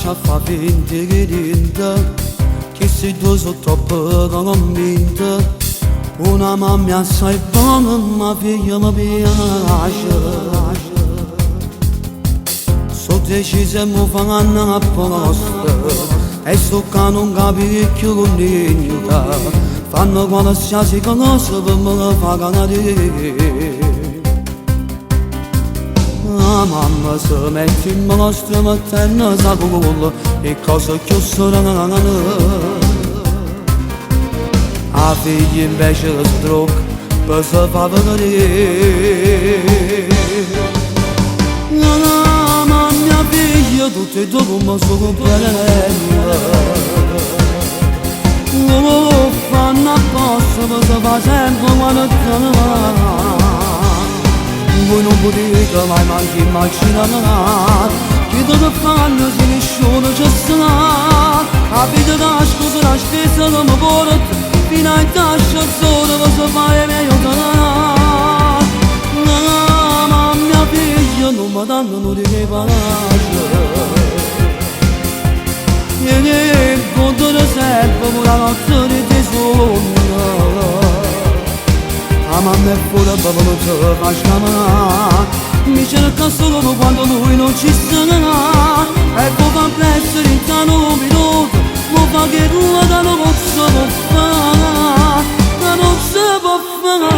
lascia fa finta che niente, che sei tu sotto troppo convinta. Una mamma assai buona, ma figlia mi piace. So decisa e mi fanno apposta, e so che non capisco più con niente. Fanno qualsiasi cosa per me fa canare. La mamma si mette in mostra mattina sa culla e cosa più strana. A figlia invece stroc per si fa vedere. La mamma figlia tutte e due come sono belle. Lo fanno apposta per si fa sempre quando torna. Voi non potete mai manchi immaginare che dove fanno se nessuno ci sarà. La vita da scusa la stessa che mi porta fino a tascia solo per si fare meglio tornare. La mamma figlia non mi danno di che pace, e che conto di sempre una notte di sogno. La mamma è pure proprio non ci fa scamare, mi cerca solo quando lui non ci sarà. E poi fa presto in un minuto, mi fa che nulla non si può fare, non si può fare.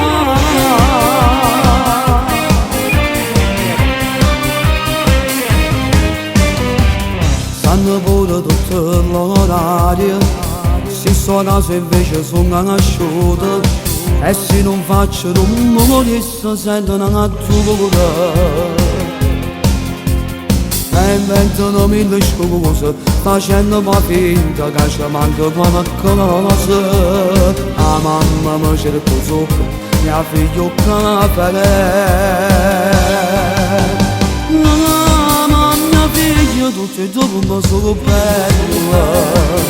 Sanno pure tutto l'orario, se suona se invece sono asciutta. E se non faccio rumore si sentono a paura. E inventano mille scuse, facendo ma finta che ci manca qualcosa. La mamma mi cerca sopra, mia figliola fede. La mamma figlia tutte e due come sono belle.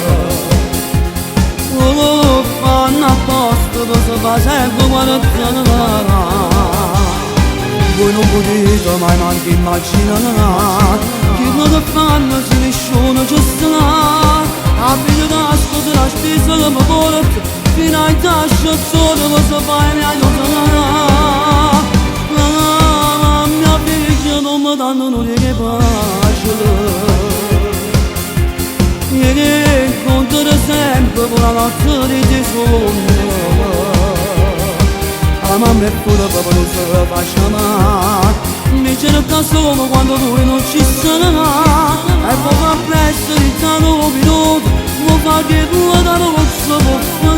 Lo fanno apposta per si fa sempre quando torna. Voi non potete mai manchi immaginare che cosa fanno se nessuno ci sarà. La vita da scusa la stessa che mi porta fino a tascia solo per si fare meglio tornare. La mia figlia non mi danno di che pace, e che conto di sempre una notte di sogno. La mamma è pure proprio non si fa scamare, mi cerca solo quando lui non ci sarà. E poi fa presto in un minuto, mi fa che nulla non si può fare.